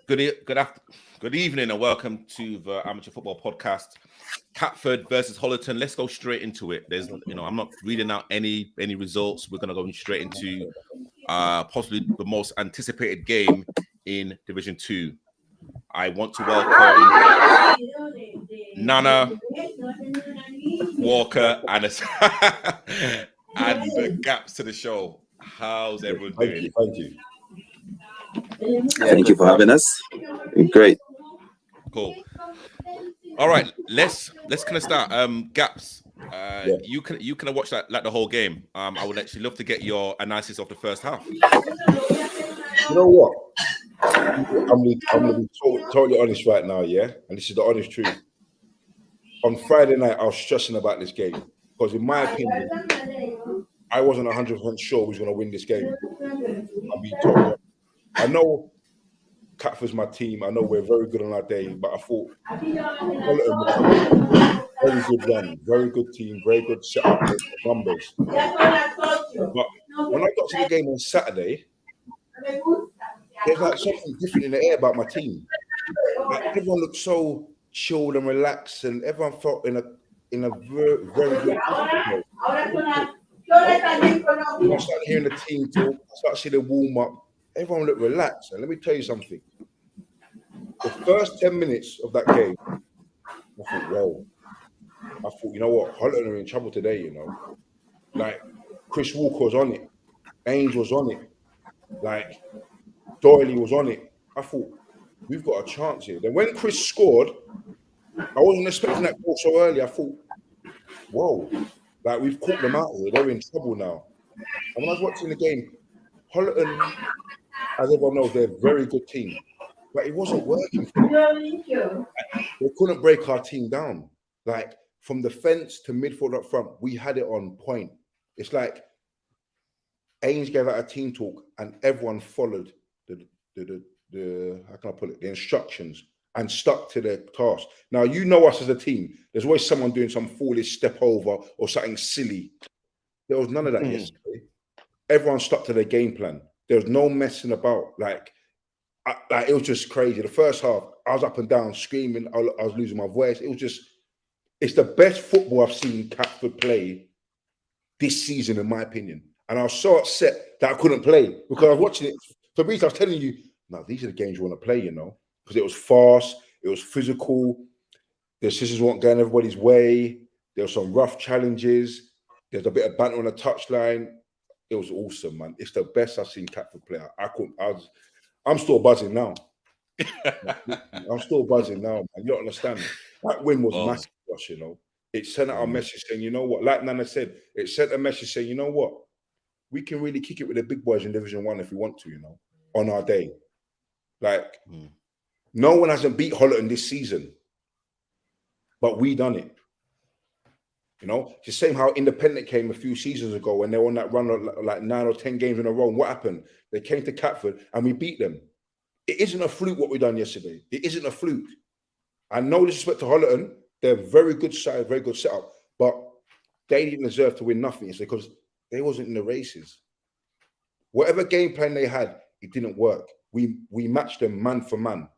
Good evening, and welcome to the Amateur Football Podcast. Catford versus Hollington. Let's go straight into it. I'm not reading out any results. We're gonna go straight into possibly the most anticipated game in Division 2. I want to welcome Nana, Walker, and and the Gaps to the show. How's everyone doing? Thank you. Thank you for having us. Great. Cool. All right, let's kind of start. Gaps. You can watch that like the whole game. I would actually love to get your analysis of the first half. You know what? I'm gonna be totally honest right now, yeah? And this is the honest truth. On Friday night, I was stressing about this game because, in my opinion, I wasn't 100% sure we was going to win this game. I'll be totally honest. I know Catford's my team. I know we're very good on our day, but I thought very good run, very good team, very good setup, numbers. But when I got to the game on Saturday, there's like something different in the air about my team. Like, everyone looked so chilled and relaxed, and everyone felt in a very, very good position. I started hearing the team talk, I started seeing the warm up. Everyone looked relaxed. And let me tell you something. The first 10 minutes of that game, I thought, whoa. I thought, you know what? Hollington are in trouble today, you know. Like, Chris Walker was on it. Ainge was on it. Like, Doyley was on it. I thought, we've got a chance here. Then when Chris scored, I wasn't expecting that goal so early. I thought, whoa. Like, we've caught them out here. They're in trouble now. And when I was watching the game, Hollington, as everyone knows, they're a very good team. But it wasn't working for them. They couldn't break our team down. Like, from the fence to midfield up front, we had it on point. It's like Ainge gave out a team talk and everyone followed the how can I put it, the instructions and stuck to their task. Now, you know us as a team. There's always someone doing some foolish step over or something silly. There was none of that yesterday. Everyone stuck to their game plan. There was no messing about. Like it was just crazy. The first half, I was up and down screaming. I was losing my voice. It's the best football I've seen Catford play this season, in my opinion. And I was so upset that I couldn't play because I was watching it. Fabrice, I was telling you, no, these are the games you want to play, you know, because it was fast, it was physical. The decisions weren't going everybody's way. There were some rough challenges. There's a bit of banter on the touchline. It was awesome, man. It's the best I've seen Catford play. I'm still buzzing now. I'm still buzzing now, man. You don't understand. That win was massive for us, you know. It sent out a message saying, you know what, like Nana said, it sent a message saying, you know what, we can really kick it with the big boys in Division 1 if we want to, you know, on our day. Like, no one hasn't beat Hollington this season, but we done it. You know, it's the same how Independent came a few seasons ago when they were on that run of like 9 or 10 games in a row. And what happened? They came to Catford and we beat them. It isn't a fluke what we done yesterday. It isn't a fluke. And no disrespect to Hollington, they're very good side, very good setup, but they didn't deserve to win nothing. It's because they wasn't in the races. Whatever game plan they had, it didn't work. We matched them man for man.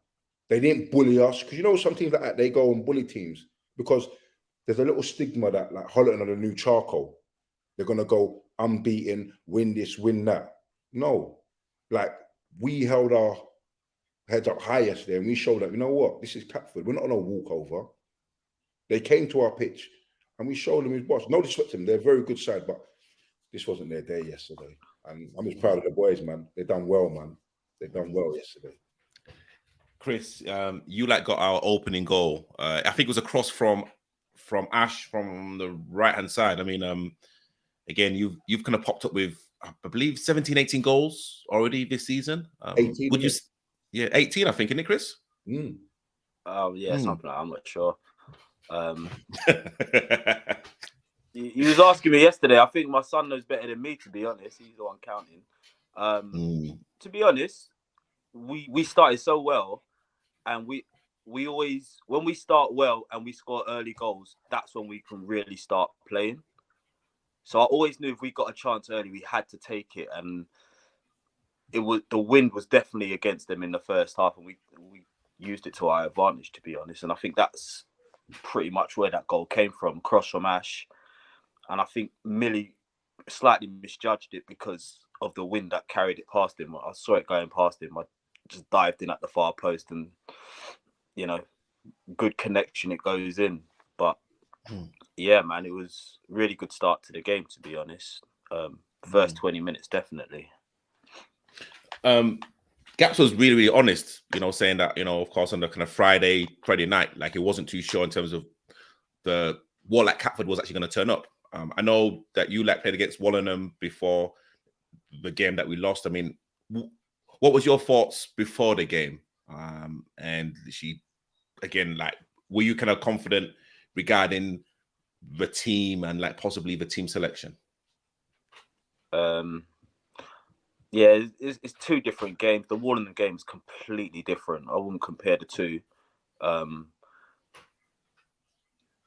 They didn't bully us because you know some teams like that, they go and bully teams because there's a little stigma that like Hollington are the new charcoal. They're gonna go unbeaten, win this, win that. No, like we held our heads up high yesterday and we showed that, you know what, this is Catford. We're not on a walkover. They came to our pitch and we showed them his boss. No disrespect to them, they're a very good side, but this wasn't their day yesterday. And I'm just proud of the boys, man. They done well, man. They done well yesterday. Chris, you got our opening goal. I think it was a cross from Ash from the right hand side. I mean, again, you've kind of popped up with I believe 17, 18 goals already this season. 18. Would you? Yeah, 18, I think, isn't it, Chris? Something like that. I'm not sure. You was asking me yesterday. I think my son knows better than me, to be honest. He's the one counting. To be honest, we started so well, and we always, when we start well and we score early goals, that's when we can really start playing. So I always knew if we got a chance early, we had to take it. And the wind was definitely against them in the first half, and we used it to our advantage, to be honest. And I think that's pretty much where that goal came from, cross from Ash. And I think Millie slightly misjudged it because of the wind that carried it past him. I saw it going past him. I just dived in at the far post, and good connection, it goes in. But yeah, man, it was really good start to the game, to be honest. First 20 minutes, definitely. Gaps was really, really honest, saying that, of course, on the kind of Friday night, like he wasn't too sure in terms of what like Catford was actually going to turn up. I know that you played against Wallingham before the game that we lost. I mean, what was your thoughts before the game? And again, like, were you kind of confident regarding the team and like possibly the team selection? Yeah, it's two different games. The Wallingham game is completely different. I wouldn't compare the two.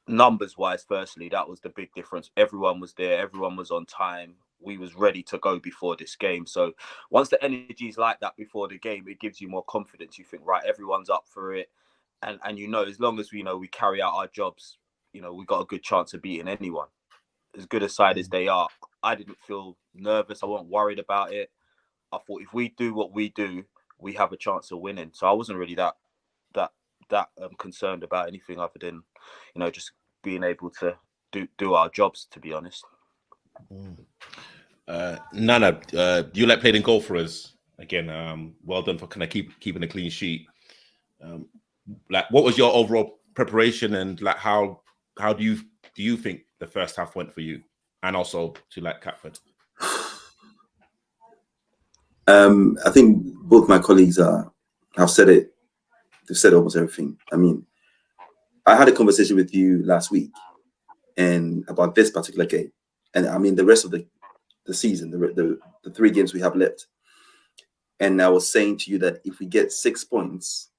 Numbers wise, firstly, that was the big difference. Everyone was there, everyone was on time. We was ready to go before this game. So once the energy is like that before the game, it gives you more confidence. You think, right, everyone's up for it. And as long as we carry out our jobs, we got a good chance of beating anyone. As good a side as they are, I didn't feel nervous. I wasn't worried about it. I thought if we do what we do, we have a chance of winning. So I wasn't really that concerned about anything other than, just being able to do our jobs, to be honest. Nana, you played in goal for us again. Well done for kind of keeping a clean sheet. What was your overall preparation, and like how do you think the first half went for you, and also to Catford? I think both my colleagues have said it. They've said almost everything. I mean, I had a conversation with you last week and about this particular game, and I mean the rest of the season, the 3 games we have left. And I was saying to you that if we get 6 points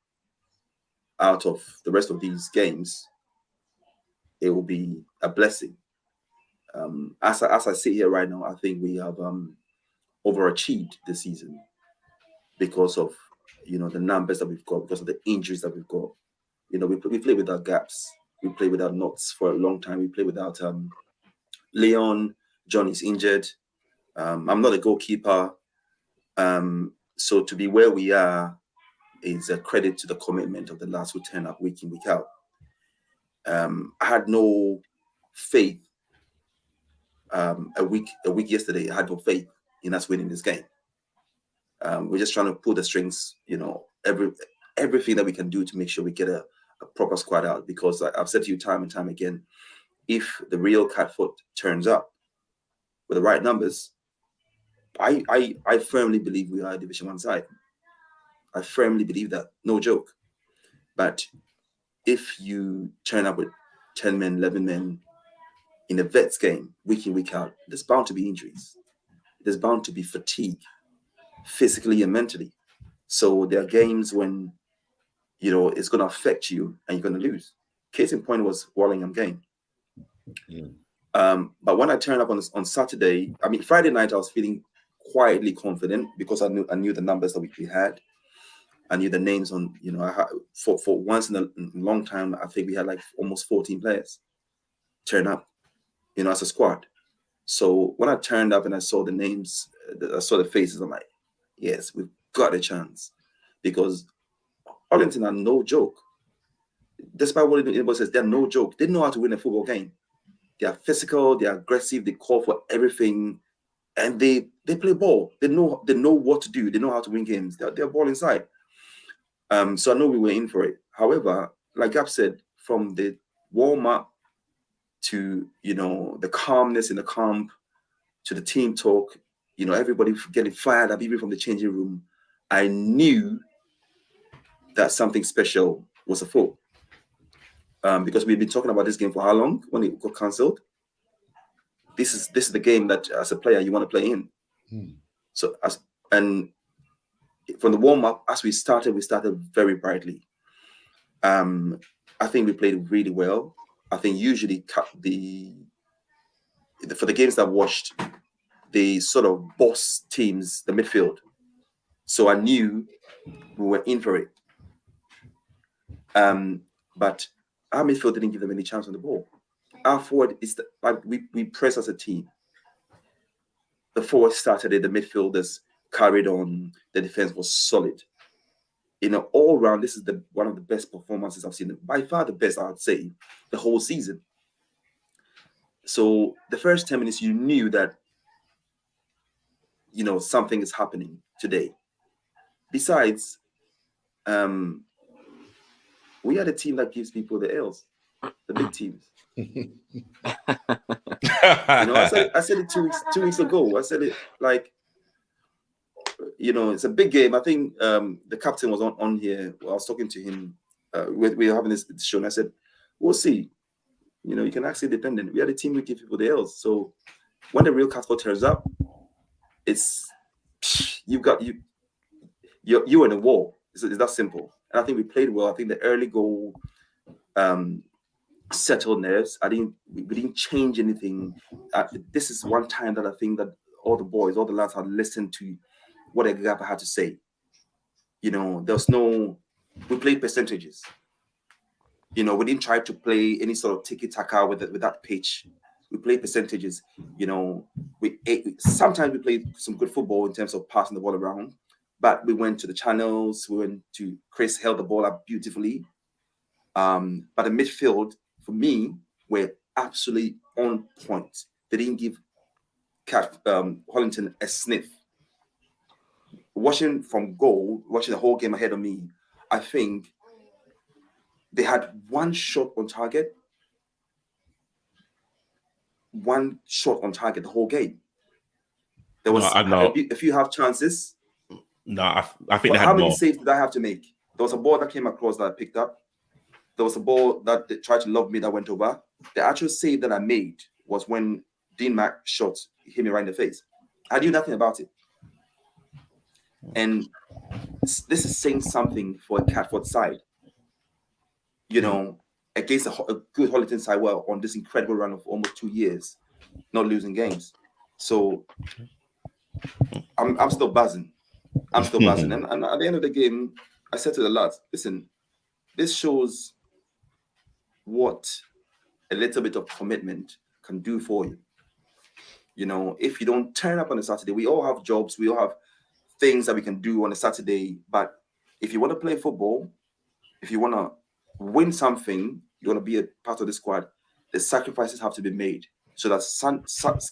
out of the rest of these games, it will be a blessing. As I sit here right now, I think we have overachieved this season because of the numbers that we've got, because of the injuries that we've got. We play without gaps. We play without Knox for a long time. We play without Leon. John is injured. I'm not a goalkeeper. So to be where we are is a credit to the commitment of the lads who turn up week in, week out. I had no faith. A week yesterday, I had no faith in us winning this game. We're just trying to pull the strings, everything that we can do to make sure we get a proper squad out. Because I've said to you time and time again, if the real Catford turns up with the right numbers, I firmly believe we are a Division 1 side. I firmly believe that, no joke. But if you turn up with 10 men, 11 men in a vets game, week in, week out, there's bound to be injuries. There's bound to be fatigue, physically and mentally. So there are games when, it's going to affect you and you're going to lose. Case in point was Wallingham game. But when I turned up on Saturday, I mean, Friday night, I was feeling quietly confident because I knew the numbers that we had. I knew the names on, I had, for once in a long time, I think we had like almost 14 players turn up, as a squad. So when I turned up and I saw the names, I saw the faces, I'm like, yes, we've got a chance. Because Hollington are no joke. Despite what everybody says, they're no joke. They know how to win a football game. They are physical, they are aggressive, they call for everything, and they play ball. They know what to do. They know how to win games. They're ball inside. So I know we were in for it. However, like Gab said, from the warm-up to, the calmness in the camp, to the team talk, everybody getting fired up, even from the changing room, I knew that something special was afoot. Because we've been talking about this game for how long when it got cancelled? This is the game that as a player you want to play in. So from the warm-up, as we started very brightly. I think we played really well. I think usually for the games that I've watched, the sort of boss teams, the midfield, So I knew we were in for it. But our midfield didn't give them any chance on the ball. Our forward is we press as a team. The forward started it, the midfielders carried on, the defense was solid. All round, this is one of the best performances I've seen, by far the best, I would say, the whole season. So the first 10 minutes, you knew that, something is happening today. Besides, we are the team that gives people the L's, the big teams. I said it 2 weeks ago. I said it like, it's a big game. I think the captain was on here. I was talking to him. We were having this show, and I said, we'll see. You can act independent. We are the team we give people the L's. So when the real Catford turns up, it's you're in a war. It's that simple. And I think we played well. I think the early goal settled nerves. We didn't change anything. This is one time that I think that all the lads had listened to what Egapa had to say. We played percentages. We didn't try to play any sort of tiki-taka with that pitch. We played percentages. Sometimes we played some good football in terms of passing the ball around, but we went to the channels. Chris held the ball up beautifully. But the midfield, for me, were absolutely on point. They didn't give Hollington a sniff. Watching the whole game ahead of me, I think they had one shot on target the whole game. There was a few half chances. No, I think they had how many more. saves did I have to make? There was a ball that came across that I picked up. There was a ball that they tried to lob me that went over. The actual save that I made was when Dean Mack shot hit me right in the face. I knew nothing about it. And this is saying something for a Catford side. Against a good Hollington side, on this incredible run of almost 2 years, not losing games. So I'm still buzzing. And at the end of the game, I said to the lads, listen, this shows what a little bit of commitment can do for you. If you don't turn up on a Saturday, we all have jobs, we all have things that we can do on a Saturday. But if you want to play football, if you want to win something, you want to be a part of the squad, the sacrifices have to be made. So that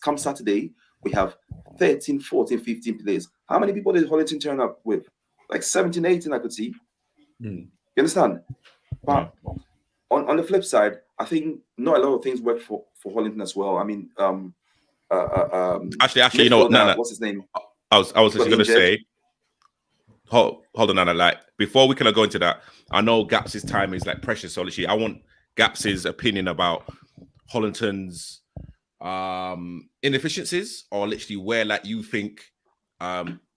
come Saturday, we have 13, 14, 15 players. How many people did Hollington turn up with? Like 17, 18, I could see. You understand? But on the flip side, I think not a lot of things work for Hollington as well. I mean, actually, Nana, what's his name? I was just going to say, hold on, Nana. Like, before we can go into that, I know Gaps' time is like precious. So literally, I want Gaps' opinion about Hollington's inefficiencies, or literally where like you think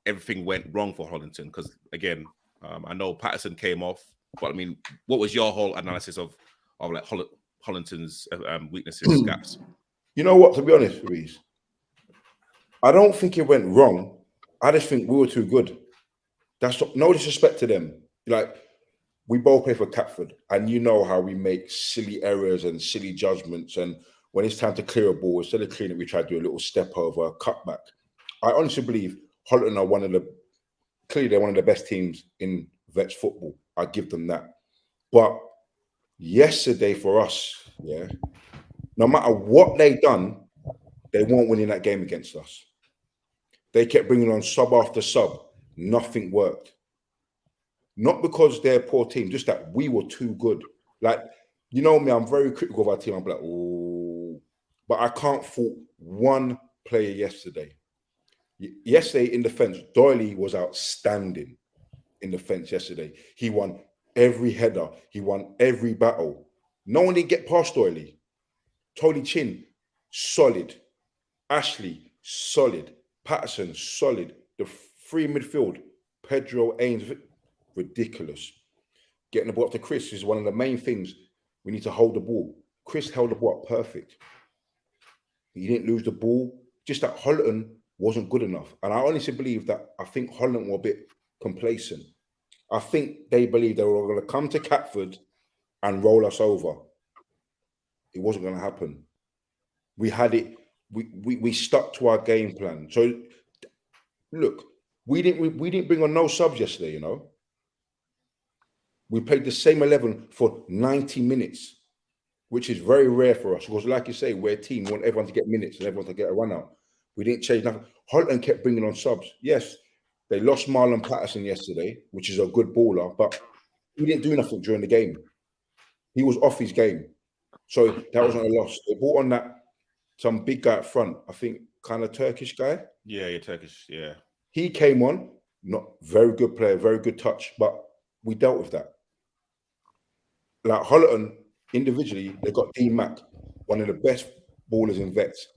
everything went wrong for Hollington. Because again, I know Patterson came off, but I mean, what was your whole analysis of like Hollington's weaknesses, Gaps? You know what? To be honest, Reese, I don't think it went wrong. I just think we were too good. That's no disrespect to them. Like, we both play for Catford, and you know how we make silly errors and silly judgments. And when it's time to clear a ball, instead of cleaning it, we try to do a little step over, a cutback. I honestly believe Hollington are clearly they're one of the best teams in Vets football. I give them that. But yesterday for us, no matter what they done, they weren't winning that game against us. They kept bringing on sub after sub. Nothing worked. Not because they're a poor team, just that we were too good. Like, you know me, I'm very critical of our team. I'm like, oh, but I can't fault one player yesterday. Yesterday in defense, Doyley was outstanding in defense yesterday. He won every header. He won every battle. No one didn't get past Doyley. Tony Chin, solid. Ashley, solid. Patterson, solid. The free midfield, Pedro, Ains, ridiculous. Getting the ball up to Chris is one of the main things. We need to hold the ball. Chris held the ball up perfect. He didn't lose the ball. Just that Hollington wasn't good enough. And I honestly believe that I think Hollington were a bit complacent. I think they believed they were going to come to Catford and roll us over. It wasn't going to happen. We had it. We stuck to our game plan. So look, we didn't bring on no subs yesterday. You know, we played the same 11 for 90 minutes, which is very rare for us. Because, like you say, we're a team. We want everyone to get minutes and everyone to get a run out. We didn't change nothing. Hollington kept bringing on subs. Yes, they lost Marlon Patterson yesterday, which is a good baller, but he didn't do nothing during the game. He was off his game. So that wasn't a loss. They brought on some big guy up front, I think kind of Turkish guy. Yeah, Turkish, yeah. He came on, not very good player, very good touch, but we dealt with that. Like Hollington, individually, they got Dean Mack, one of the best ballers in Vets.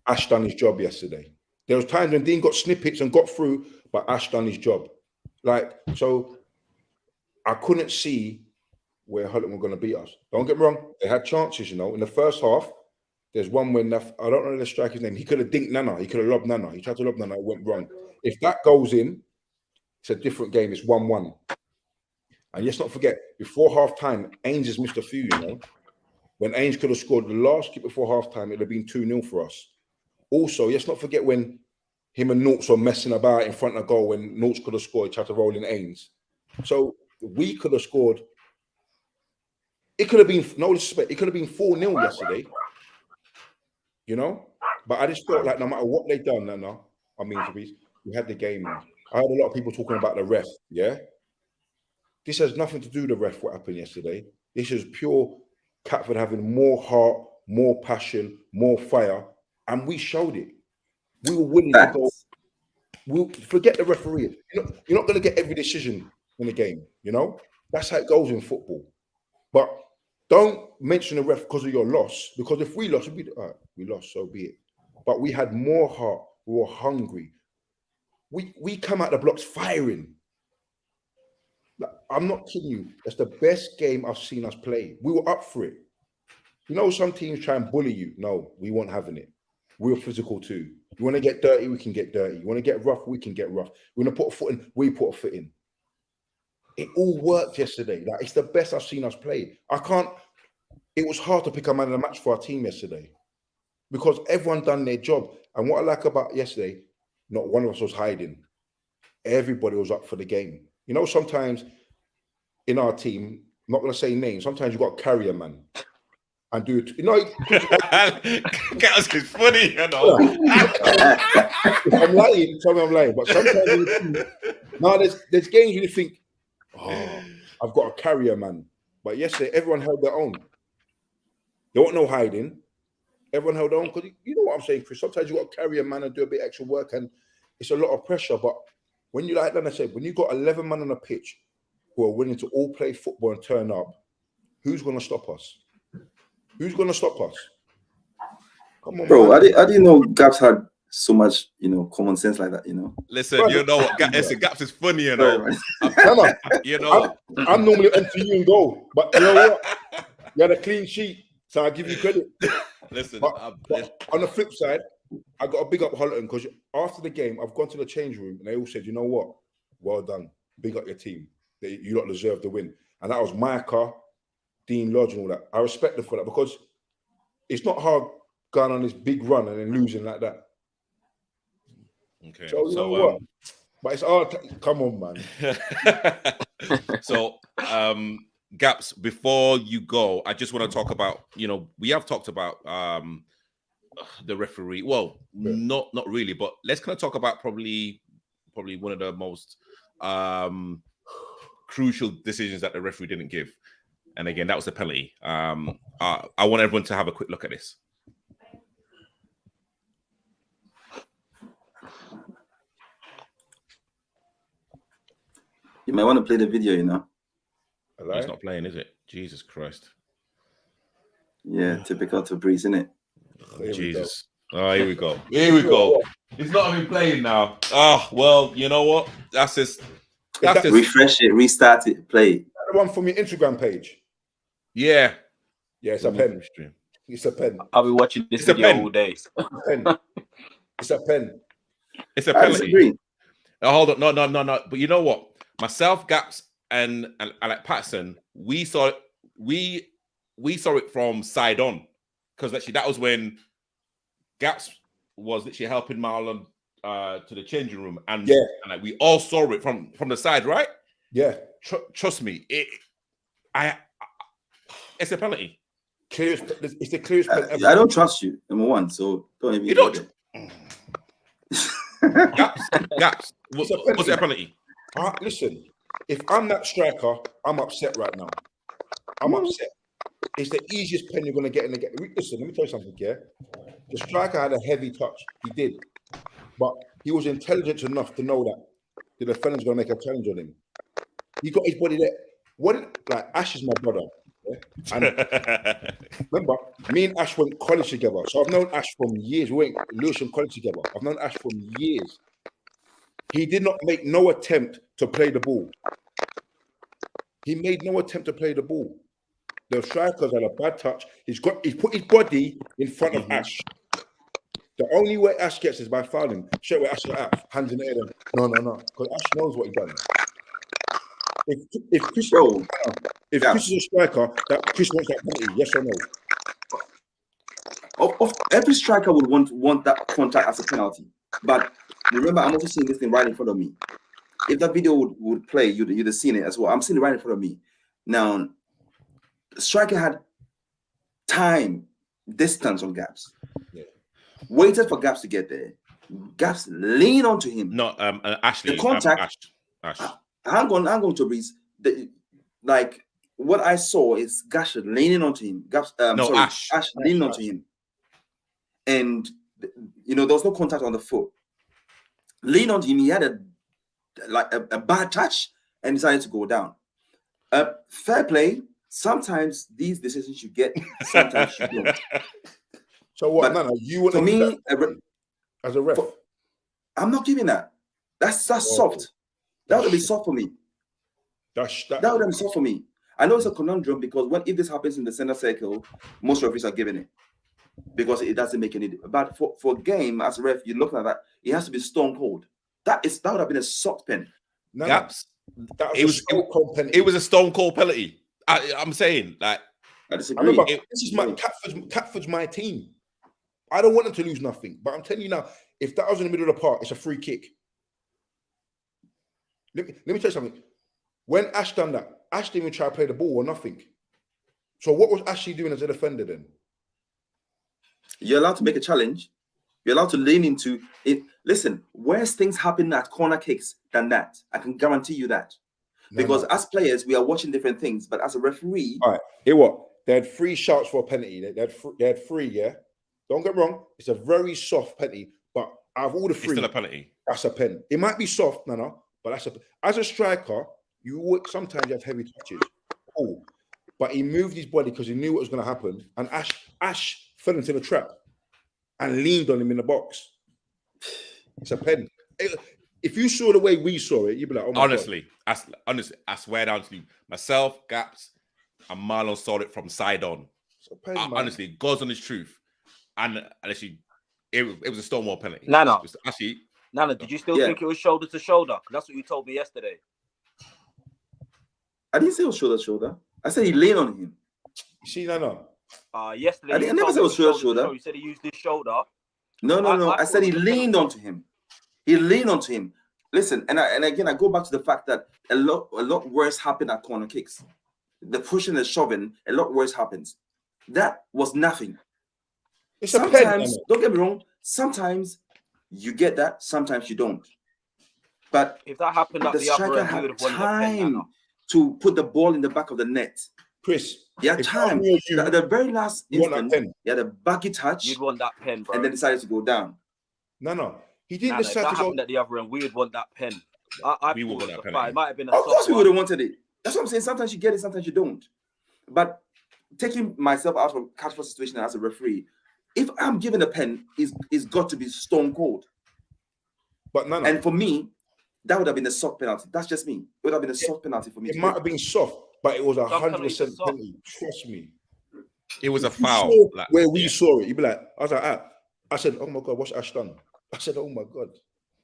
Ash done his job yesterday. There was times when Dean got snippets and got through, but Ash done his job. Like, so I couldn't see where Hollington were going to beat us. Don't get me wrong, they had chances, you know. In the first half, there's one when I don't know the striker's name. He could have dinked Nana. He could have lobbed Nana. He tried to lob Nana. It went wrong. If that goes in, it's a different game. It's 1-1. And let's not forget, before half-time, Ainge has missed a few, you know. When Ainge could have scored the last kick before half-time, it would have been 2-0 for us. Also, let's not forget when him and Nortz were messing about in front of goal, when Nortz could have scored, he tried to roll in Ainge. So we could have scored. It could have been, no disrespect, it could have been 4-0 yesterday. You know? But I just felt like no matter what they've done, we had the game. I heard a lot of people talking about the ref, yeah? This has nothing to do with the ref, what happened yesterday. This is pure Catford having more heart, more passion, more fire, and we showed it. We were willing to go. We'll forget the referee. You're not going to get every decision in the game, you know? That's how it goes in football. But don't mention the ref because of your loss, because if we lost, we lost, so be it. But we had more heart. We were hungry. We come out the blocks firing. I'm not kidding you. That's the best game I've seen us play. We were up for it. You know, some teams try and bully you. No, we weren't having it. We're physical too. You want to get dirty, we can get dirty. You want to get rough, we can get rough. We want to put a foot in, we put a foot in. It all worked yesterday. Like, it's the best I've seen us play. It was hard to pick a man of the match for our team yesterday because everyone done their job. And what I like about yesterday, not one of us was hiding. Everybody was up for the game. You know, sometimes in our team, I'm not going to say names, sometimes you've got to carry a man and do it. You know, it's funny, you know. If I'm lying, tell me I'm lying. But sometimes now there's games where you think, oh, I've got to carry a man. But yesterday, everyone held their own. There wasn't no hiding. Everyone held on because you know what I'm saying, Chris. Sometimes you got to carry a man and do a bit extra work, and it's a lot of pressure. But when you like that, I said, when you got 11 men on a pitch who are willing to all play football and turn up, who's going to stop us? Who's going to stop us? Come on, bro. man. I didn't know Gaps had so much, common sense like that. Listen, you know what? Gaps is funny, you know. You know, I'm normally empty you and go, but you know what? You had a clean sheet, so I give you credit. Listen, but on the flip side, I got to big up Hollington because after the game, I've gone to the change room and they all said, you know what? Well done. Big up your team. You lot deserve the win. And that was Micah, Dean Lodge and all that. I respect them for that because it's not hard going on this big run and then losing like that. Okay. So you know what? But it's hard. Come on, man. So, Gaps, before you go, I just want to talk about, we have talked about the referee. Well, not really, but let's kind of talk about probably one of the most crucial decisions that the referee didn't give. And again, that was the penalty. I want everyone to have a quick look at this. You might want to play the video, Hello? It's not playing, is it? Jesus Christ. Yeah, typical to Breeze, isn't it? Jesus. Here we go. Here we go. It's not even playing now. Oh, well, you know what? That's just refresh it, restart it, play it. The one from your Instagram page. Yeah. Yeah, it's a pen. It's a pen. I'll be watching this video all day. It's a pen. It's a penalty. Hold on, no. But you know what? Myself, Gaps, and Alec Patterson, we saw it from side on, because actually that was when Gaps was literally helping Marlon to the changing room, and like, we all saw it from the side, right? Yeah. Trust me, it's a penalty. It's the clearest penalty ever. I don't trust you, number one. So don't even. You don't. Gaps. Was it a penalty? Listen, if I'm that striker, I'm upset right now. I'm upset. It's the easiest pen you're going to get in the game. Listen, let me tell you something, yeah? The striker had a heavy touch. He did. But he was intelligent enough to know that the defender's going to make a challenge on him. He got his body there. Like, Ash is my brother. Yeah? And remember, me and Ash went college together. So I've known Ash from years. We went Lewisham College together. I've known Ash from years. He did not make no attempt to play the ball. He made no attempt to play the ball. The strikers had a bad touch. He put his body in front of Ash. The only way Ash gets is by fouling. Straight away, Ash is like, hands in the air. No. Because Ash knows what he done. If Chris is a striker, that Chris wants that penalty, yes or no? Every striker would want that contact as a penalty. But remember, I'm also seeing this thing right in front of me. If that video would play, you'd have seen it as well. I'm seeing it right in front of me. Now, the striker had time, distance on Gaps. Yeah. Waited for Gaps to get there. Gaps leaned onto him. No, Ashley. The contact. Ash. I'm going to read. Like, what I saw is Gash leaning onto him. Ash leaning onto him. And, there was no contact on the foot. Leaned onto him. He had a bad touch and decided to go down. Fair play. Sometimes these decisions you get, sometimes you don't. So what, Nana? You want to me as a ref? I'm not giving that. That's soft. That would be soft for me. That would be soft for me. I know it's a conundrum because if this happens in the center circle, most referees are giving it because it doesn't make any difference. But for a game as a ref, you look at that, it has to be stone cold. That would have been a soft pen. Gaps. It was a stone cold penalty. I'm saying, like, I disagree. Remember, this is Catford's my team. I don't want them to lose nothing, but I'm telling you now, if that was in the middle of the park, it's a free kick. Let me tell you something. When Ash done that, Ash didn't even try to play the ball or nothing. So what was Ashley doing as a defender then? You're allowed to make a challenge. You're allowed to lean into it. Listen, worse things happen at corner kicks than that. I can guarantee you that. Because as players, we are watching different things. But as a referee... All right, hear what? They had 3 shouts for a penalty. They had 3, yeah? Don't get me wrong. It's a very soft penalty. But out of all the 3... It's still a penalty. That's a pen. It might be soft, but that's as a striker, sometimes you have heavy touches. Oh, but he moved his body because he knew what was going to happen. And Ash fell into the trap and leaned on him in the box. It's a pen. If you saw the way we saw it, you'd be like, oh my honestly, God. I swear down to you. Myself, Gaps, and Marlon saw it from side on. It's a pen, honestly, God's on his truth. And actually, it was a Stonewall penalty. Nana, did you still think it was shoulder to shoulder? That's what you told me yesterday. I didn't say it was shoulder to shoulder. I said he leaned on him. You see, Nana? Yesterday, I never said it was shoulder to shoulder. You said he used his shoulder. No. I said he leaned onto him. He leaned onto him. Listen, and again, I go back to the fact that a lot worse happened at corner kicks. The pushing and shoving, a lot worse happens. That was nothing. Sometimes, don't get me wrong, sometimes you get that, sometimes you don't. But if that happened at the upper end, you would have won time to put the ball in the back of the net. Chris, yeah, time. The very last instant, he had a baggy touch. You'd want that pen, bro. And then decided to go down. No. He didn't decide if that to go happened at the other end, we would want that pen. We would want that pen. It might have been of course we would have wanted it. That's what I'm saying. Sometimes you get it, sometimes you don't. But taking myself out of Catford situation as a referee, if I'm given a pen, it's got to be stone cold. But and for me, that would have been a soft penalty. That's just me. It would have been a soft penalty for me. It might have been soft, but it was 100% penalty. Trust me. It was a foul. Where we saw it, you'd be like, I was like, I said, oh my God, what's Ash done? I said, oh my God.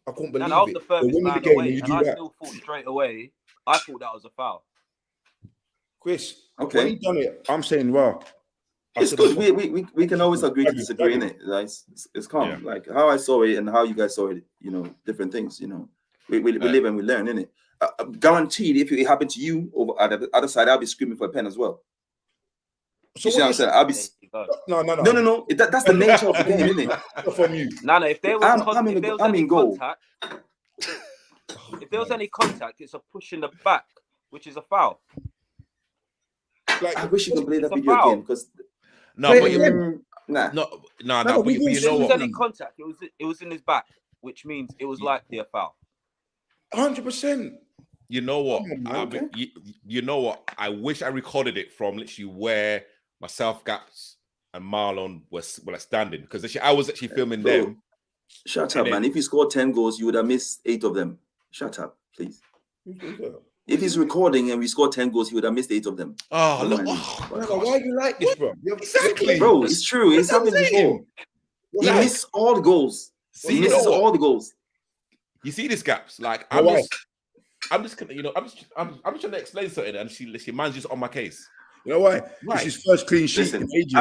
I couldn't believe And I was it. the They're furthest winning the man game away, and you and do I that. still thought straight away. I thought that was a foul. Chris, Okay. when he done it, I'm saying, well, It's good. We can always agree to disagree in it. Like, it's calm. Yeah. Like how I saw it and how you guys saw it. You know, different things. You know, we live and we learn, innit? Guaranteed, if it happened to you over at the other side, I'll be screaming for a pen as well. So You see what I'm saying? I'll be no. That's the nature of the game, isn't it? From you. Nana, if there was any goal. contact, if there was any contact, it's a push in the back, which is a foul. Like, I wish you could play that It's a video foul. again because No, but you, nah. no. No, But we you will If know there was what? any contact, it was in his back, which means it was likely a foul. 100%. You know what? Okay. You know what? I wish I recorded it from literally where myself, Gaps, and Marlon were standing, because I was actually filming Bro, them. Shut up, man. If you scored 10 goals, you would have missed 8 of them. Shut up, please. If he's recording and we scored 10 goals, he would have missed 8 of them. Oh, Don't look. mind me. Oh, Why are you like this, bro? Exactly. Bro, it's true. It's happened before. He missed all the goals. See, He misses all the goals. You see these Gaps? Like, I'm just gonna, I'm just trying to explain something, and she man's just on my case. You know why? Right. This is first clean sheet Listen, in ages.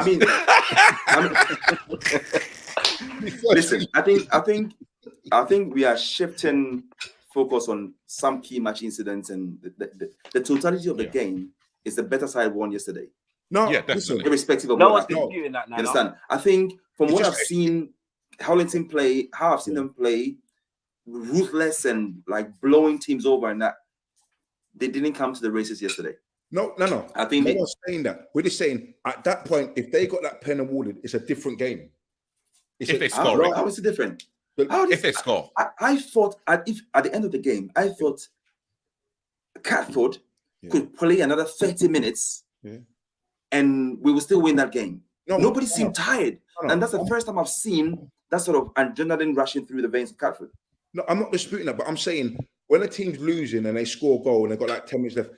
Listen, I think we are shifting focus on some key match incidents, and the totality of the game is the better side won yesterday. No, Yeah, listen, definitely. Irrespective of No what one's happened. disputing that now. You understand? I think from It's what just- I've seen Hollington play, how I've seen them play, ruthless and like blowing teams over, and that they didn't come to the races yesterday. No. I think no one's saying that. We're just saying at that point, if they got that pen awarded, it's a different game. If they score, how is it different? if they score, I thought at the end of the game, I thought Catford could play another 30 minutes and we will still win that game. Nobody seemed tired. And that's the first time I've seen that sort of adrenaline rushing through the veins of Catford. No, I'm not disputing that, but I'm saying when a team's losing and they score a goal and they've got like 10 minutes left,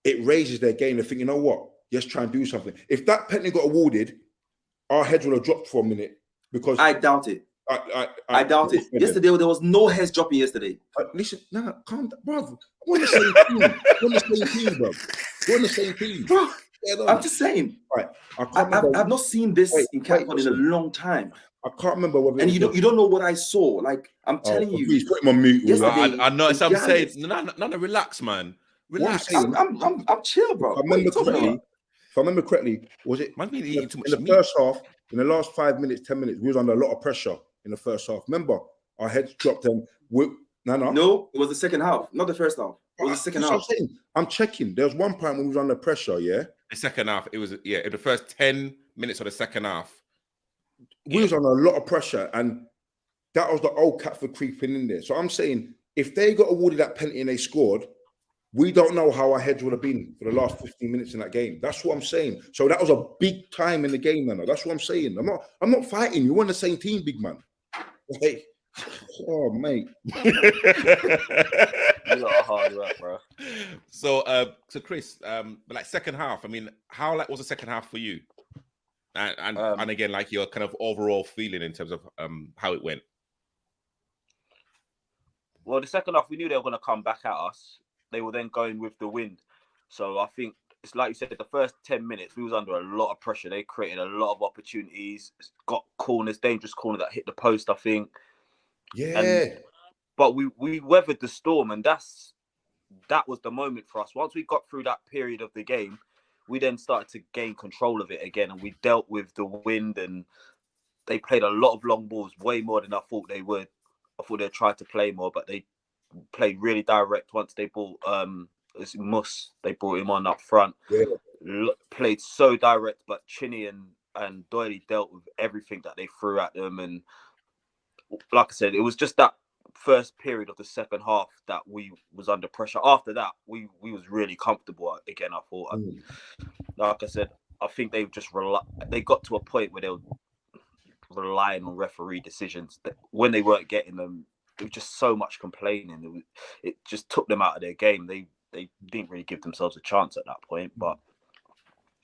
it raises their game. They think, you know what? Let's try and do something. If that penalty got awarded, our heads would have dropped for a minute because I doubt it. I doubt it. Yesterday, there was no heads dropping yesterday. Listen, no, calm down, bro. We're on the same team. We're on the same team, bro. We're on the same team. Bro, I'm just saying. Right. I've not seen this in Catford in a long time. I can't remember whether. And you don't know what I saw. Like I'm telling you. Please put him on mute. Yesterday, I know. So I'm saying, no, relax, man. Relax. I'm chill, bro. If I remember correctly, was it in the first half? In the last 5 minutes, 10 minutes, we was under a lot of pressure in the first half. Remember, our heads dropped and No, it was the second half, not the first half. It was the second half. I'm checking. There was one point when we was under pressure, yeah? The second half, it was, in the first 10 minutes of the second half. We was under a lot of pressure, and that was the old Catford creeping in there. So I'm saying, if they got awarded that penalty and they scored, we don't know how our heads would have been for the last 15 minutes in that game. That's what I'm saying. So that was a big time in the game, man. That's what I'm saying. I'm not fighting you. We're on the same team, big man. Hey, oh mate. You got a hard work, bro. So Chris, like second half. I mean, how was the second half for you? And again, like your kind of overall feeling in terms of how it went. Well, the second half, we knew they were going to come back at us. They were then going with the wind. So I think it's like you said, the first 10 minutes, we was under a lot of pressure. They created a lot of opportunities, got corners, dangerous corner that hit the post, I think. Yeah. But we weathered the storm, and that was the moment for us. Once we got through that period of the game, we then started to gain control of it again, and we dealt with the wind, and they played a lot of long balls, way more than I thought they would. I thought they'd try to play more, but they played really direct. Once they brought they brought him on up front. Yeah. Played so direct, but Chinny and Doyley dealt with everything that they threw at them. And like I said, it was just that first period of the second half that we was under pressure. After that, we was really comfortable again. I thought, like I said, I think they just they got to a point where they were relying on referee decisions that when they weren't getting them, there was just so much complaining. It just took them out of their game. They didn't really give themselves a chance at that point. But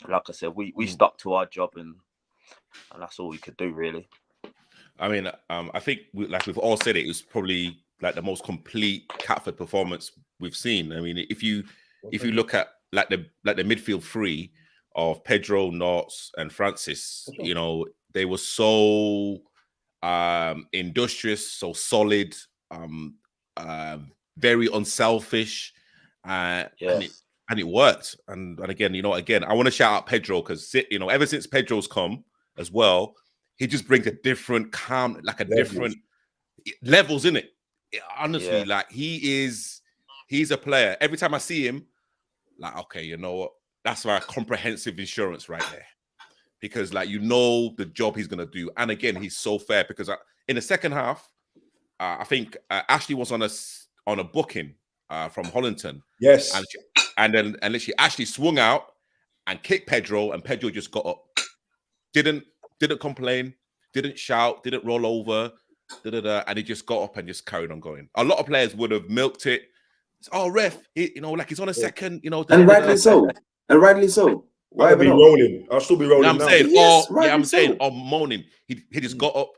like I said, we stuck to our job, and that's all we could do, really. I mean, I think, like we've all said, it was probably like the most complete Catford performance we've seen. I mean, if you look at like the midfield three of Pedro, Norts, and Francis, you know, they were so industrious, so solid, very unselfish, and it worked. And again, you know, I want to shout out Pedro because, you know, ever since Pedro's come as well, he just brings a different calm, like a different levels in it. Honestly, like he's a player. Every time I see him, like, okay, you know what? That's my comprehensive insurance right there. Because, like, you know the job he's going to do. And again, he's so fair because in the second half, I think Ashley was on a booking from Hollington. Yes. And then literally Ashley swung out and kicked Pedro, and Pedro just got up. Didn't complain, didn't shout, didn't roll over, and he just got up and just carried on going. A lot of players would have milked it. Oh, ref, you know, like he's on a second, you know. And rightly so. And rightly so. Why be rolling? I'll still be rolling. I'm now. saying, Yes, I'm saying, moaning. He just got up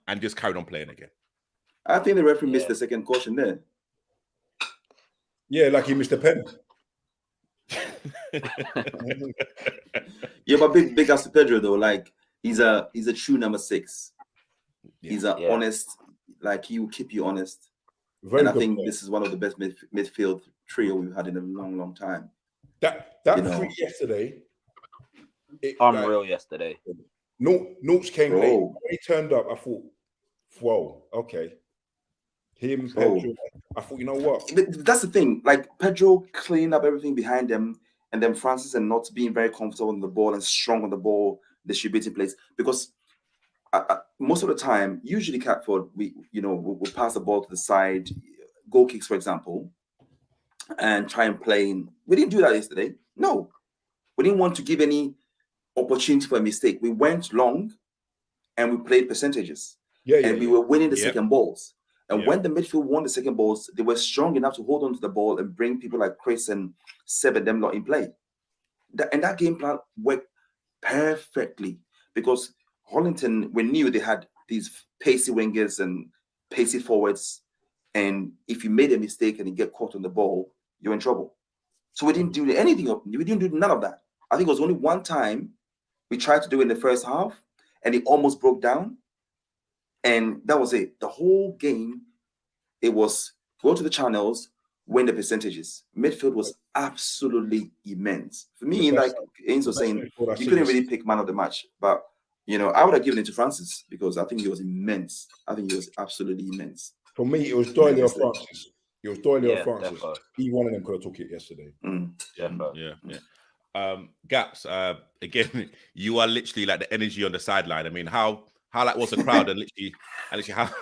and just carried on playing again. I think the referee missed the second caution there. Yeah, like he missed a pen. Yeah, but big ups to Pedro though. Like he's a true number 6. He's an honest, like he will keep you honest. And I think this is one of the best midfield trio we've had in a long, long time. That three yesterday. Unreal yesterday. Nooks came late. When he turned up, I thought, whoa, okay. Him, Pedro. I thought, you know what? That's the thing. Like Pedro cleaned up everything behind them, and then Francis and not being very comfortable on the ball and strong on the ball, distributing plays. Because most of the time, usually Catford, we'll pass the ball to the side, goal kicks, for example, and try and play in. We didn't do that yesterday. No. We didn't want to give any opportunity for a mistake. We went long and we played percentages. We were winning the second balls. And when the midfield won the second balls, they were strong enough to hold on to the ball and bring people like Chris and Seb and them lot in play. And that game plan worked perfectly because Hollington, we knew they had these pacey wingers and pacey forwards. And if you made a mistake and you get caught on the ball, you're in trouble. So we didn't do anything. We didn't do none of that. I think it was only one time we tried to do it in the first half and it almost broke down. And that was it. The whole game, it was go to the channels, win the percentages. Midfield was absolutely immense. For me, like Ains was saying, you couldn't really pick man of the match. But, you know, I would have given it to Francis because I think he was immense. I think he was absolutely immense. For me, it was Doyle or Francis. It was Doyle or Francis. Either one of them could have took it yesterday. Gaps, again, you are literally like the energy on the sideline. I mean, how like was the crowd and literally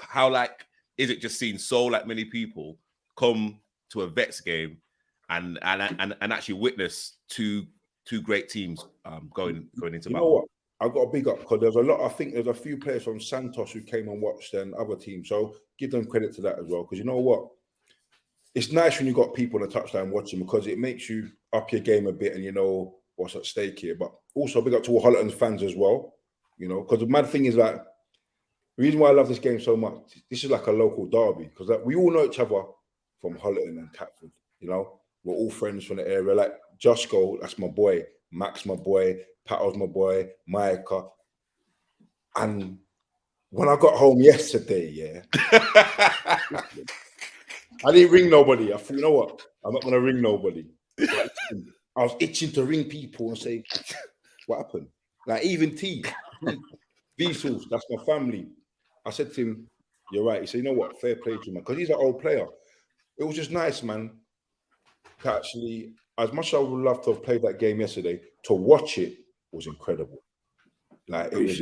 how like is it just seeing so like many people come to a Vets game and actually witness two great teams going into battle? You know what? I've got a big up because I think there's a few players from Santos who came and watched and other teams. So give them credit to that as well. Because you know what? It's nice when you got people on the touchline watching because it makes you up your game a bit and you know what's at stake here. But also big up to all Hollington fans as well. You know, because the mad thing is like the reason why I love this game so much, this is like a local derby because like, we all know each other from Hollington and Catford. You know, we're all friends from the area. Like Josko, that's my boy. Max, my boy. Pato's my boy. Micah. And when I got home yesterday, I didn't ring nobody. I thought, you know what? I'm not going to ring nobody. I was itching to ring people and say, what happened? Like even T, Vsauce, that's my family. I said to him, you're right. He said, you know what? Fair play to him, because he's an old player. It was just nice, man, to actually, as much as I would love to have played that game yesterday, to watch it was incredible. Like, it was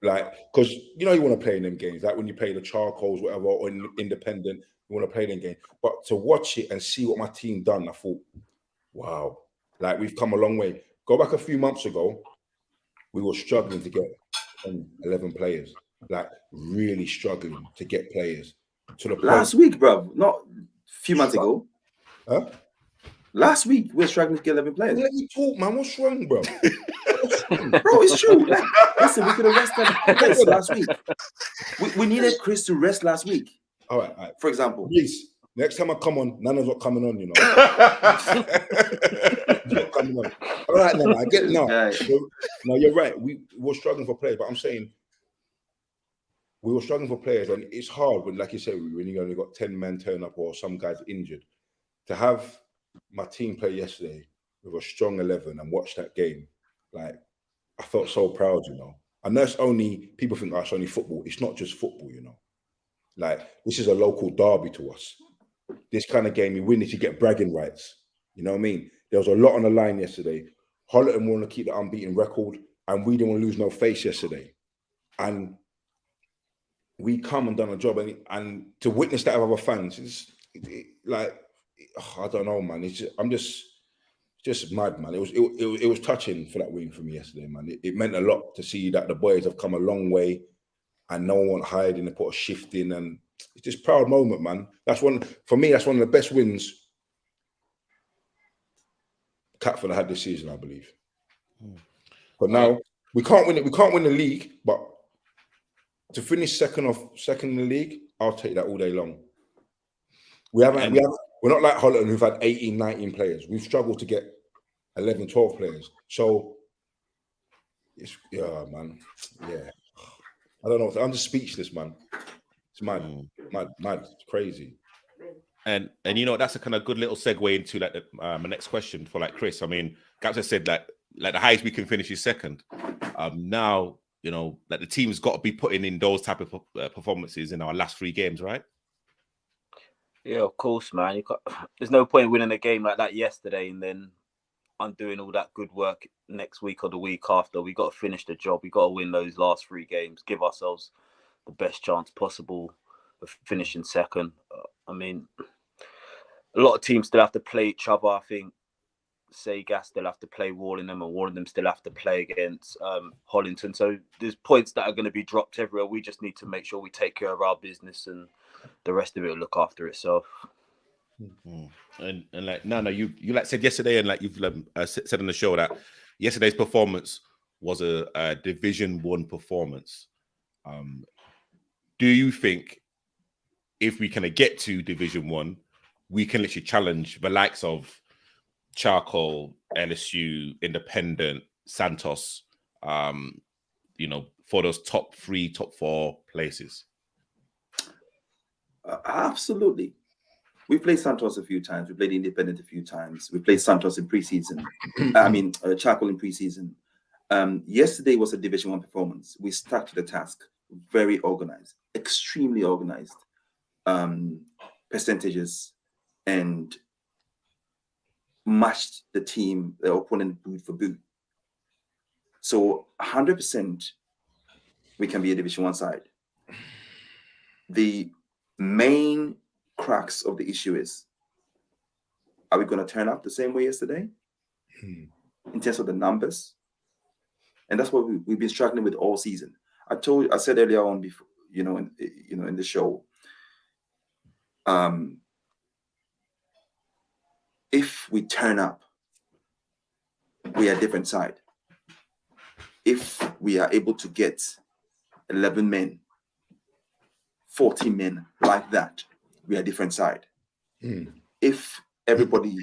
like, because, you know, you want to play in them games, like when you play the Charcoals, whatever, or independent, you want to play them games. But to watch it and see what my team done, I thought, wow, like we've come a long way. Go back a few months ago, we were struggling to get 10, 11 players, like really struggling to get players. To the last week, bro, not a few months ago. Huh? Last week, we were struggling to get 11 players. Let me talk, man. What's wrong, bro? Bro, it's true. Listen, we could have rested Chris last week. We needed Chris to rest last week. All right. For example, Please, next time I come on, Nana's not coming on, you know. He's not coming on. All right, Nana, I get it now. No, you're right. We were struggling for players, but I'm saying we were struggling for players, and it's hard when, like you say, when you only got 10 men turn up or some guys injured. To have my team play yesterday with a strong 11 and watch that game, like, I felt so proud, you know. And that's only, people think, oh, it's only football. It's not just football, you know. Like, this is a local derby to us. This kind of game, you win it, you get bragging rights. You know what I mean? There was a lot on the line yesterday. Hollington wanted to keep the unbeaten record, and we didn't want to lose no face yesterday. And we come and done a job, and to witness that of other fans, I don't know, man. I'm just mad, man. It was touching for that win for me yesterday, man. It meant a lot to see that the boys have come a long way, and no one hiding and put a shift in, and it's just a proud moment, man. That's one for me. That's one of the best wins Catford had this season, I believe. But now we can't win it. We can't win the league, but to finish second in the league, I'll take that all day long. We're not like Hollington, who've had 18, 19 players. We've struggled to get 11, 12 players. So, man. Yeah. I don't know. I'm just speechless, man. It's mad. It's crazy. And you know, that's a kind of good little segue into like my next question for like Chris. I mean, Gaps has said like the highest we can finish is second. Now, you know, like the team's got to be putting in those type of performances in our last 3 games, right? Yeah, of course, man. There's no point winning a game like that yesterday and then undoing all that good work next week or the week after. We got to finish the job. We got to win those last 3 games. Give ourselves the best chance possible of finishing second. I mean, a lot of teams still have to play each other. I think Seagas still have to play Warlingham, and Warlingham still have to play against Hollington. So there's points that are going to be dropped everywhere. We just need to make sure we take care of our business, and the rest of it will look after itself. And like no, you like said yesterday, and like you've said on the show that yesterday's performance was a Division 1 performance. Do you think if we kind of get to Division 1, we can literally challenge the likes of Charcoal, LSU, Independent, Santos, you know, for those top 3, top 4 places? Absolutely. We played Santos a few times. We played Independent a few times. We played Santos in preseason. Charcoal in preseason. Yesterday was a Division 1 performance. We stuck to the task. Very organized, extremely organized. Percentages, and matched the team, the opponent, boot for boot. So 100% we can be a Division 1 side. The main crux of the issue is, are we going to turn up the same way yesterday in terms of the numbers? And that's what we've been struggling with all season. I said earlier on, before, in the show, if we turn up, we are a different side. If we are able to get 11 men, 40 men like that, we are a different side. If everybody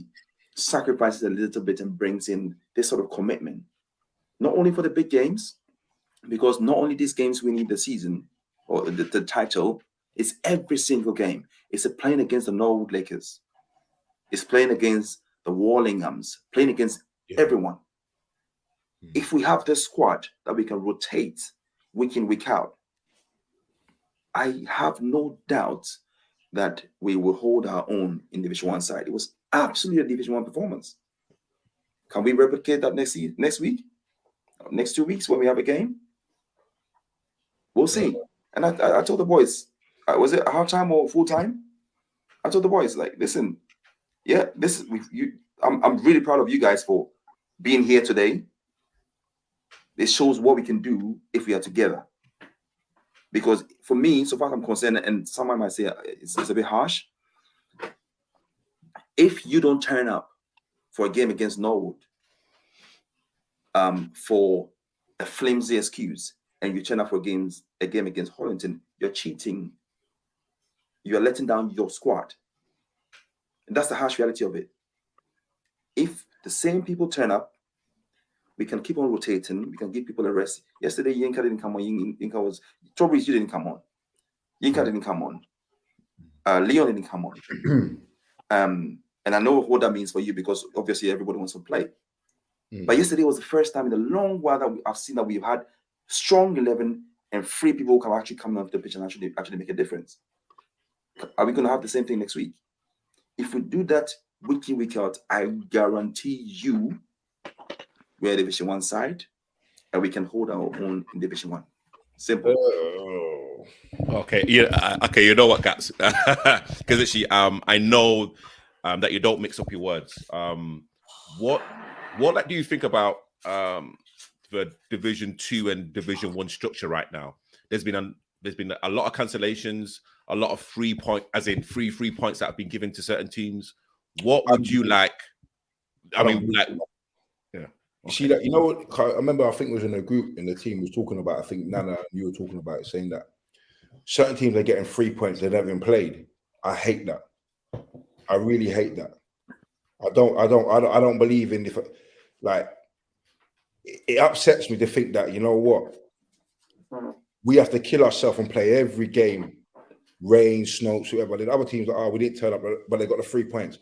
sacrifices a little bit and brings in this sort of commitment, not only for the big games, because not only these games we need the season or the title, it's every single game. It's playing against the Norwood Lakers. It's playing against the Warlinghams, playing against everyone. If we have this squad that we can rotate week in, week out, I have no doubt that we will hold our own in Division 1 side. It was absolutely a Division 1 performance. Can we replicate that next week? Next 2 weeks when we have a game? We'll see. And I told the boys, was it half-time or full-time? I told the boys, like, listen, I'm really proud of you guys for being here today. This shows what we can do if we are together. Because for me, so far as I'm concerned, and someone might say it's a bit harsh, if you don't turn up for a game against Norwood for a flimsy excuse, and you turn up for a game against Hollington, you're cheating. you are letting down your squad. And that's the harsh reality of it. If the same people turn up, we can keep on rotating. We can give people a rest. Yesterday, Yinka didn't come on. Yinka was... Trouble is, you didn't come on. Yinka didn't come on. Leon didn't come on. And I know what that means for you because obviously everybody wants to play. But yesterday was the first time in a long while that I've seen that we've had strong 11 and 3 people who can actually come off the pitch and actually make a difference. Are we going to have the same thing next week? If we do that week in, week out, I guarantee you we're a Division 1 side and we can hold our own in Division 1. Simple. Okay, yeah, okay. You know what, Gaps? Because actually, I know that you don't mix up your words. What do you think about the Division 2 and Division 1 structure right now? There's been a lot of cancellations, a lot of free points that have been given to certain teams. What would you like? I mean, like, yeah. You see that? You know what? I remember, I think it was in a group in the team was talking about. I think Nana, you were talking about it, saying that certain teams are getting 3 points they never even played. I hate that. I really hate that. I don't believe in it upsets me to think that, you know what, we have to kill ourselves and play every game, rain, snow, whatever. The other teams are, we didn't turn up, but they got the 3 points.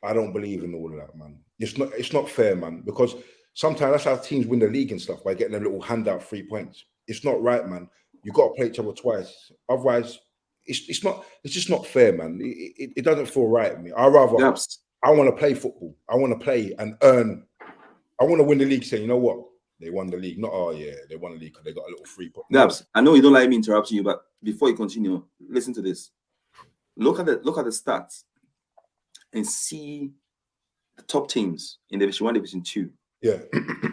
I don't believe in all of that, man. It's not fair, man, because sometimes that's how teams win the league and stuff, by getting a little handout 3 points. It's not right, man. You got to play each other twice. Otherwise, it's just not fair, man. It doesn't feel right to me. I want to play football. I want to play and earn. I want to win the league saying, you know what? They won the league. Not, oh yeah, they won the league because they got a little 3 point. Gabs, I know you don't like me interrupting you, but before you continue, listen to this. Look at the stats and see the top teams in Division 1, Division 2. Yeah.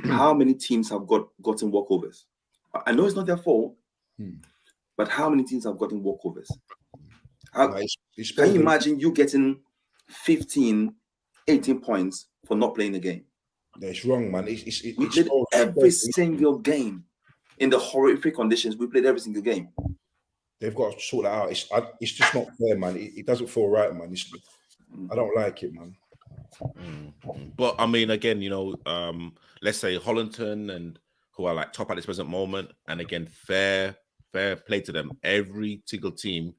How many teams have gotten walkovers? I know it's not their fault, but how many teams have gotten walkovers? Can you imagine you getting 15, 18 points for not playing the game? It's wrong, man. We played every single game in the horrific conditions. We played every single game. They've got to sort that out. It's just not fair, man. It doesn't feel right, man. I don't like it, man. But I mean, again, you know, let's say Hollington and who are like top at this present moment, and again, fair play to them. Every single team,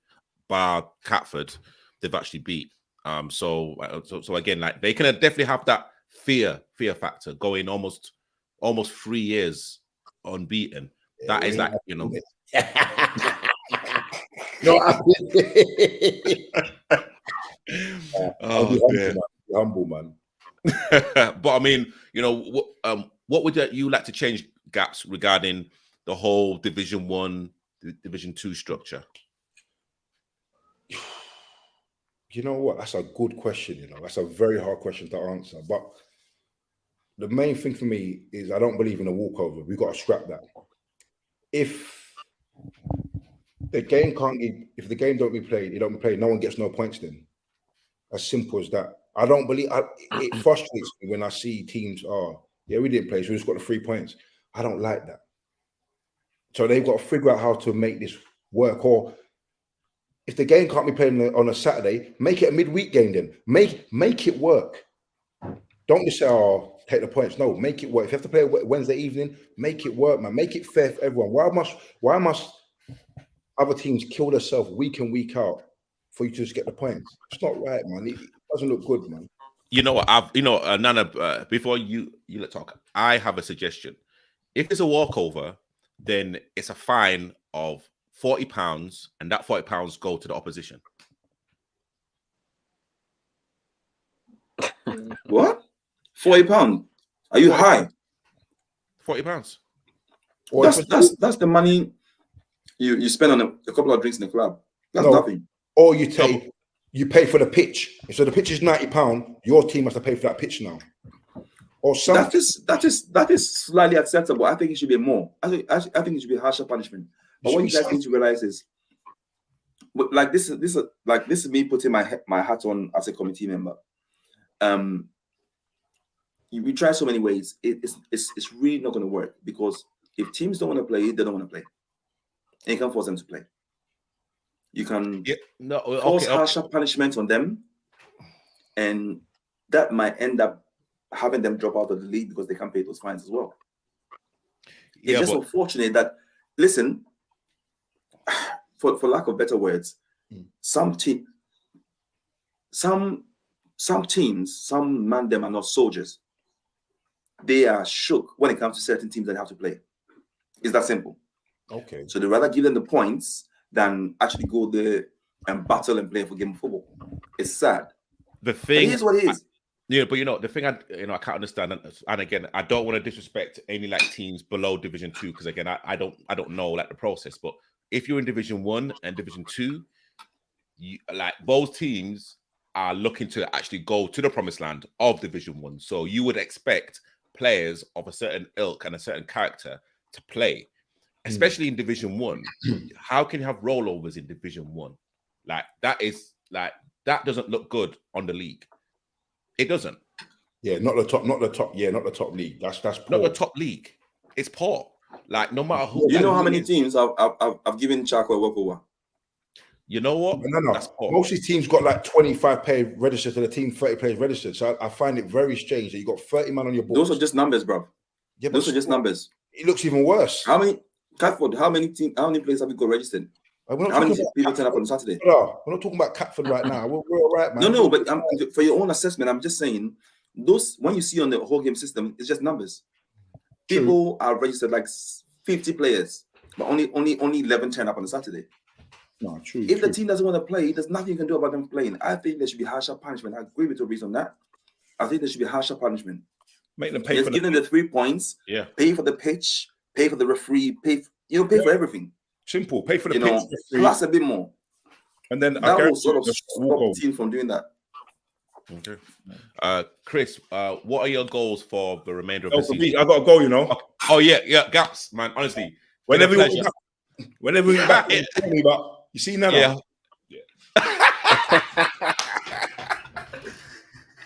bar Catford, they've actually beat. So again, like they can definitely have that fear factor going almost 3 years unbeaten. That is like, you know. No, humble, man. But I mean, you know, what would you like to change, Gaps, regarding the whole Division 1, Division 2 structure? You know what? That's a good question. You know, that's a very hard question to answer. But the main thing for me is I don't believe in a walkover. We've got to scrap that. If the game if the game don't be played, it don't be played, no one gets no points then. As simple as that. I don't believe it frustrates me when I see teams, we didn't play, so we just got the 3 points. I don't like that. So they've got to figure out how to make this work. Or if the game can't be played on a Saturday, make it a midweek game then. Make it work. Don't just say, take the points. No, make it work. If you have to play Wednesday evening, make it work, man. Make it fair for everyone. Why must other teams kill themselves week in, week out for you to just get the points? It's not right, man. It doesn't look good, man. You know what? Nana, before you let talk, I have a suggestion. If it's a walkover, then it's a fine of £40, and that £40 go to the opposition. What? £40? Are you high? £40. That's the money you spend on a couple of drinks in the club. That's nothing. Or you pay for the pitch. So the pitch is £90. Your team has to pay for that pitch now. Or something. That is slightly acceptable. I think it should be more. I think it should be a harsher punishment. But what you guys need to realize is, like this is me putting my hat on as a committee member. We try so many ways. It's really not going to work, because if teams don't want to play, they don't want to play, and you can't force them to play. You can no, force okay. harsher punishment on them, and that might end up having them drop out of the league because they can't pay those fines as well. It's just unfortunate that, listen, for lack of better words, some teams, some man, them are not soldiers. They are shook when it comes to certain teams that have to play. It's that simple. Okay. So they rather give them the points than actually go there and battle and play for game of football. It's sad. The thing is what it is. Yeah, but the thing I can't understand, and again, I don't want to disrespect any like teams below Division 2 because again, I don't know like the process. But if you're in Division 1 and Division 2, like those teams are looking to actually go to the promised land of Division 1. So you would expect players of a certain ilk and a certain character to play, especially in Division 1. How can you have rollovers in Division 1? Like that doesn't look good on the league. It doesn't. Yeah, not the top league. That's poor. Not the top league. It's poor. Like no matter who. You know how many teams I've given Chako a walk over? You know what? No. That's poor. Most of these teams got like 25 players registered to the team, 30 players registered. So I find it very strange that you got 30 man on your board. Those are just numbers, bro. Yeah, those are just numbers. It looks even worse. How many Catford? How many players have you got registered? How many people turn up on Saturday? We're not talking about Catford right now. We're all right, man. No, but for your own assessment, I'm just saying those when you see on the whole game system, it's just numbers. True. People are registered like 50 players, but only 11 turn up on a Saturday. No, true. If the team doesn't want to play, there's nothing you can do about them playing. I think there should be harsher punishment. I agree with Reese on that. I think there should be harsher punishment. Make them pay for give them the 3 points. Yeah. Pay for the pitch. Pay for the referee. Pay for everything. Simple. Pay for the pitch. Plus a bit more. And then that will sort of stop teams from doing that. Okay. Chris, what are your goals for the remainder of the season? I got to go, Oh yeah, Gaps, man. Honestly, whenever you back, you see now. Yeah.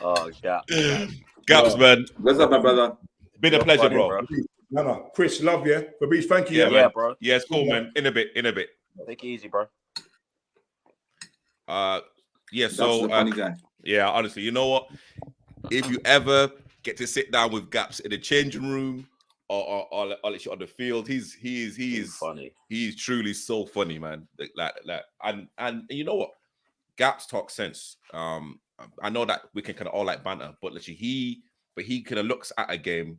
Oh, Gaps, man. What's up, my brother? Been a pleasure, bro. No, Chris, love you. Fabrice, thank you. Yeah, bro. Yeah, it's cool, man. In a bit. Take it easy, bro. Yeah, so funny guy. Yeah, honestly, you know what? If you ever get to sit down with Gaps in the changing room or on the field, he's funny. He's truly so funny, man. Like, and you know what? Gaps talk sense. I know that we can kind of all like banter, but literally he kind of looks at a game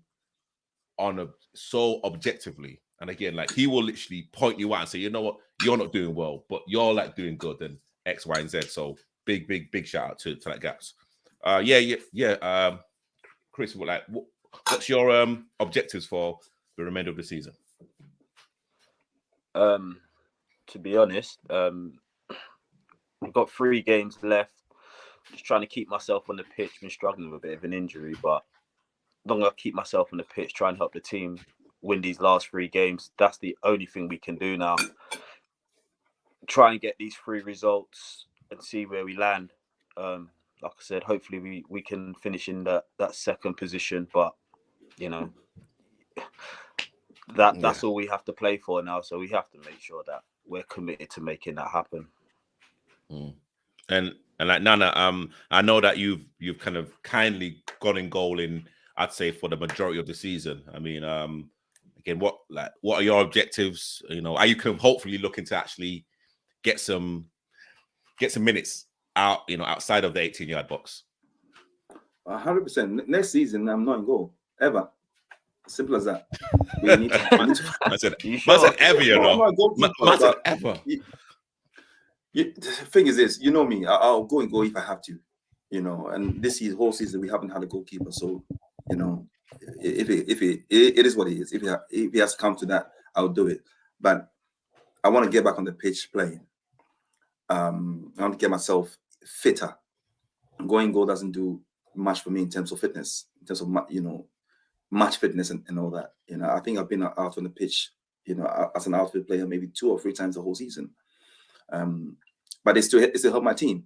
so objectively, and again, like he will literally point you out and say, you know what, you're not doing well, but you're like doing good and X, Y, and Z. So big shout out to that Gaps. Chris, what's your objectives for the remainder of the season? To be honest, we've got 3 games left. Just trying to keep myself on the pitch. Been struggling with a bit of an injury, but I'm gonna keep myself on the pitch, try and help the team win these last 3 games. That's the only thing we can do now. Try and get these 3 results and see where we land. Like I said, hopefully we can finish in that second position, but that's all we have to play for now. So we have to make sure that we're committed to making that happen. And like Nana, I know that you've kind of kindly gone in goal in, I'd say, for the majority of the season. I mean, again, what are your objectives? Are you kind of hopefully looking to actually get some minutes out, outside of the 18-yard box? 100%. Next season, I'm not in goal ever. Simple as that. We need to I said ever, ever. The thing is this, you know me, I'll go and go if I have to, and this whole season we haven't had a goalkeeper, so if it is what it is. If it has come to that, I'll do it. But I want to get back on the pitch playing. I want to get myself fitter. Going goal doesn't do much for me in terms of fitness, in terms of match fitness and all that. I think I've been out on the pitch, as an outfield player maybe 2 or 3 times the whole season. But it's to help my team.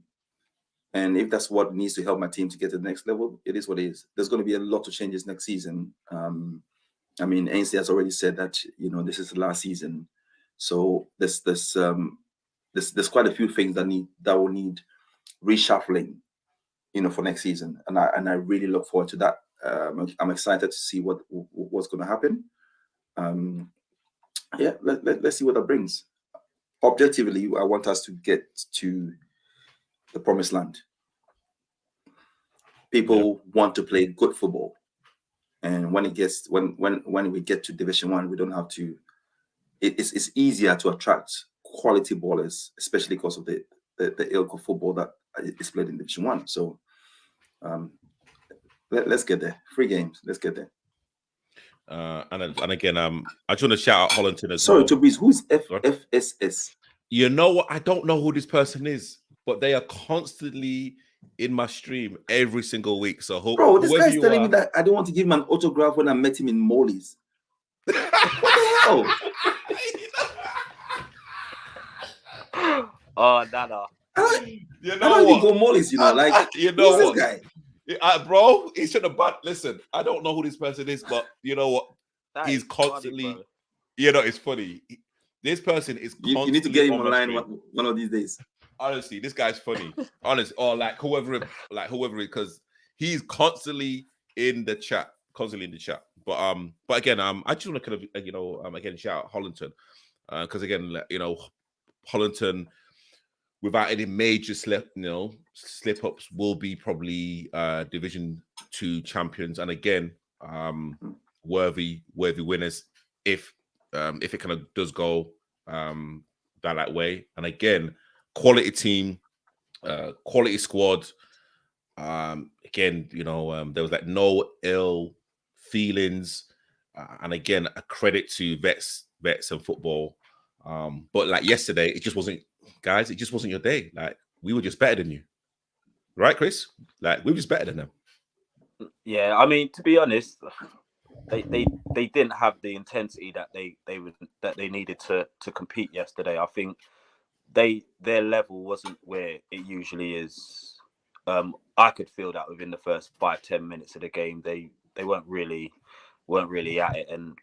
And if that's what needs to help my team to get to the next level, it is what it is. There's going to be a lot of changes next season. I mean, Ainsley has already said that, this is the last season. So there's there's quite a few things that will need reshuffling, for next season, and I really look forward to that. I'm excited to see what's going to happen. Let's see what that brings. Objectively, I want us to get to the promised land. People want to play good football, and when we get to Division 1, we don't have to. It's easier to attract quality ballers, especially because of the ilk of football that is played in Division 1. So let's get there. 3 games. Let's get there. And again, I just want to shout out Hollington as well. Sorry, Tobias, who's FSS? You know what? I don't know who this person is, but they are constantly in my stream every single week. So bro, this guy's telling me that I don't want to give him an autograph when I met him in Molly's. What the hell? Oh, Nana. You know I don't even go Molly's, you know who's what? This guy? Bro, he should have. But listen, I don't know who this person is, but you know what? He's constantly. Funny, it's funny. This person is. You need to get him online one of these days. Honestly, this guy's funny. Honestly, or like whoever, because he's constantly in the chat, But again, I just want to kind of again shout out Hollington, because again, Hollington, without any major slip ups, will be probably Division 2 champions, and again, worthy winners if it kind of does go that way. And again, quality team, quality squad. Again, there was like no ill feelings, and again, a credit to vets and football. But like yesterday, it just wasn't, guys. It just wasn't your day. Like, we were just better than you, right, Chris? Like, we were just better than them. Yeah, I mean, to be honest, they didn't have the intensity that they needed to compete yesterday. I think their level wasn't where it usually is. I could feel that within the first 5-10 minutes of the game, they weren't really at it. And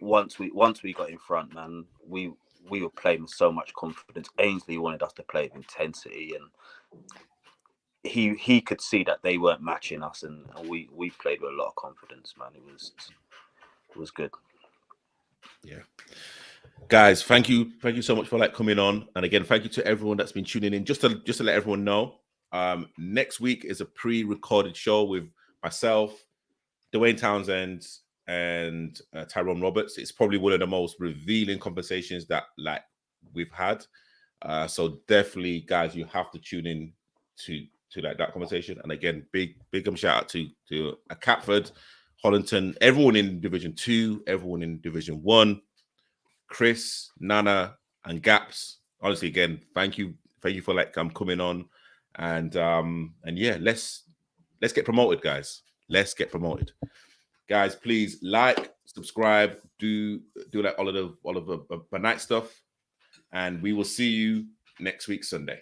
once we got in front, man, we were playing with so much confidence. Ainsley wanted us to play with intensity, and he could see that they weren't matching us, and we played with a lot of confidence, man. It was good. Yeah. Guys, thank you so much for coming on, and again, thank you to everyone that's been tuning in. Just to let everyone know, next week is a pre-recorded show with myself, Dwayne Townsend, and Tyrone Roberts. It's probably one of the most revealing conversations that we've had. So definitely, guys, you have to tune in to that conversation. And again, big shout out to Catford, Hollington, everyone in Division 2, everyone in Division 1. Chris, Nana, and Gaps. Honestly, again, thank you for coming on, and yeah, let's get promoted, guys. Let's get promoted, guys. Please subscribe, do all of the night stuff, and we will see you next week Sunday.